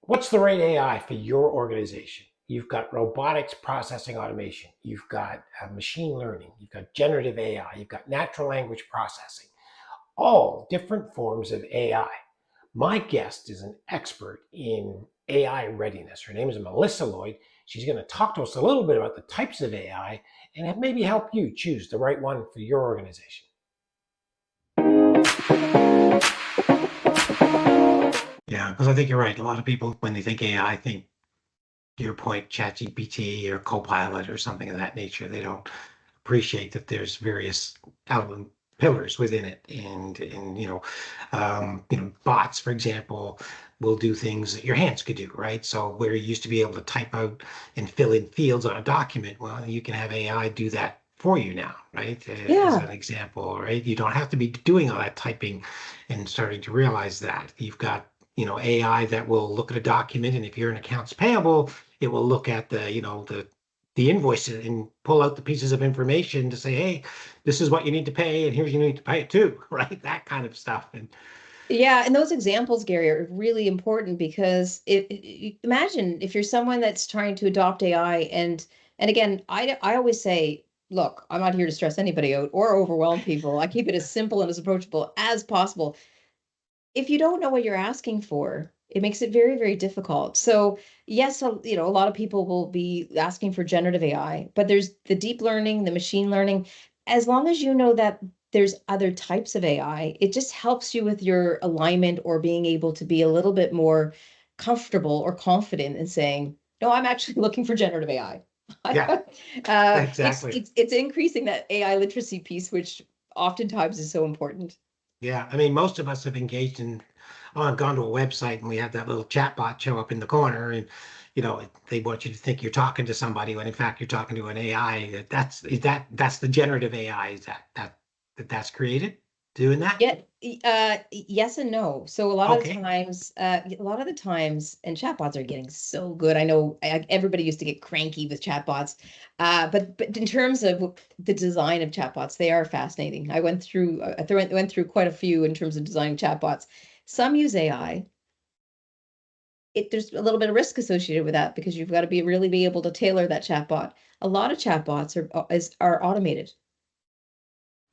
What's the right AI for your organization? You've got robotics processing automation. You've got machine learning. You've got generative AI. You've got natural language processing. All different forms of AI. My guest is an expert in AI readiness. Her name is Melissa Lloyd. She's going to talk to us a little bit about the types of AI and maybe help you choose the right one for your organization. Yeah, because I think you're right. A lot of people, when they think AI, think, to your point, ChatGPT or Copilot or something of that nature. They don't appreciate that there's various element pillars within it, and bots, for example, will do things that your hands could do, right? So where you used to be able to type out and fill in fields on a document, well, you can have AI do that for you now, right? As Yeah. an example, right? You don't have to be doing all that typing and starting to realize that you've got AI that will look at a document, and if you're an accounts payable, it will look at the invoice and pull out the pieces of information to say, hey, this is what you need to pay, and here's you need to pay it too, right? That kind of stuff. And Yeah, and those examples, Gary, are really important because imagine if you're someone that's trying to adopt AI and again, I always say, look, I'm not here to stress anybody out or overwhelm people. I keep it as simple and as approachable as possible. If you don't know what you're asking for, it makes it very, very difficult. So yes, a lot of people will be asking for generative AI, but there's the deep learning, the machine learning. As long as you know that there's other types of AI, it just helps you with your alignment or being able to be a little bit more comfortable or confident in saying, no, I'm actually looking for generative AI. yeah, It's exactly. it's increasing that AI literacy piece, which oftentimes is so important. Yeah, I mean, most of us have engaged in, gone to a website and we have that little chat bot show up in the corner, and they want you to think you're talking to somebody when in fact you're talking to an AI. That's the generative AI. Is that's created doing that? Yeah, yes and no. So Okay. a lot of the times, and chatbots are getting so good. I know everybody used to get cranky with chatbots, but in terms of the design of chatbots, they are fascinating. I went through quite a few in terms of designing chatbots. Some use AI. There's a little bit of risk associated with that because you've got to really be able to tailor that chatbot. A lot of chatbots are automated.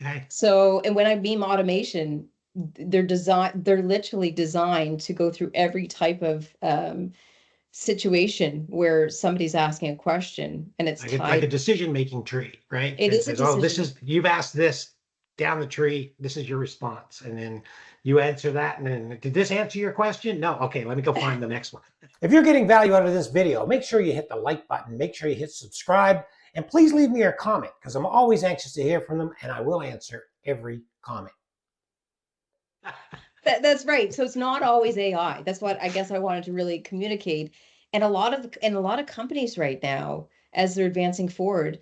Okay. So, and when I mean automation, they're literally designed to go through every type of situation where somebody's asking a question and it's Like a tied. decision-making tree, right? It It is a says, oh, this decision. is, you've asked this down the tree, this is your response. And then you answer that, and then, did this answer your question? No. Okay, let me go find the next one. If you're getting value out of this video, make sure you hit the like button, make sure you hit subscribe, and please leave me your comment because I'm always anxious to hear from them and I will answer every comment. That's right. So it's not always AI. That's what I guess I wanted to really communicate. And a lot of companies right now, as they're advancing forward,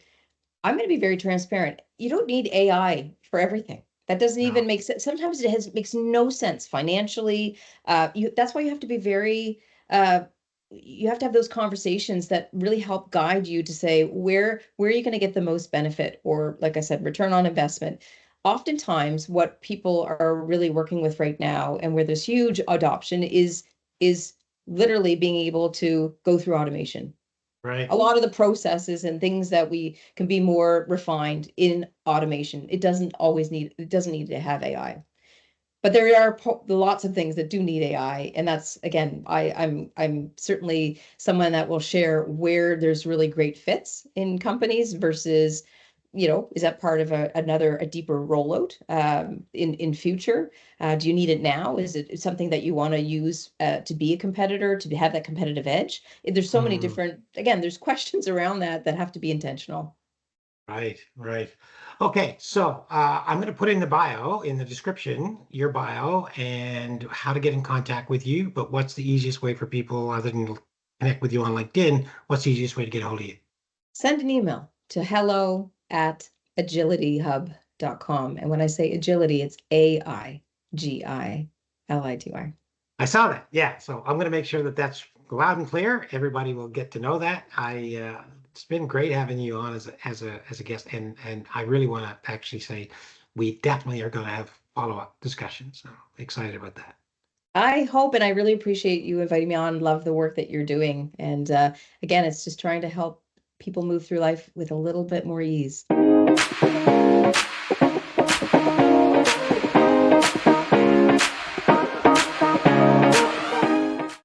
I'm going to be very transparent. You don't need AI for everything. That doesn't even No. make sense. Sometimes makes no sense financially. That's why you have to be uh, you have to have those conversations that really help guide you to say where are you going to get the most benefit or, like I said, return on investment. Oftentimes, what people are really working with right now, and where there's huge adoption, is literally being able to go through automation. A Right. lot of the processes and things that we can be more refined in automation. It doesn't need to have AI. But there are lots of things that do need AI, and that's again, I'm certainly someone that will share where there's really great fits in companies versus, is that part of a deeper rollout in future? Do you need it now? Is it something that you want to use to be a competitor, to have that competitive edge? There's so many Mm. different, again, there's questions around that have to be intentional. Right, right. Okay, so I'm going to put in the bio, in the description, your bio and how to get in contact with you. But what's the easiest way for people, other than connect with you on LinkedIn? What's the easiest way to get a hold of you? Send an email to hello@agilityhub.com. And when I say agility, it's AIGILITY. I saw that. Yeah. So I'm going to make sure that that's loud and clear. Everybody will get to know that. It's been great having you on as a guest, and I really want to actually say we definitely are going to have follow-up discussions. So excited about that. I hope, and I really appreciate you inviting me on. Love the work that you're doing. And again, it's just trying to help people move through life with a little bit more ease.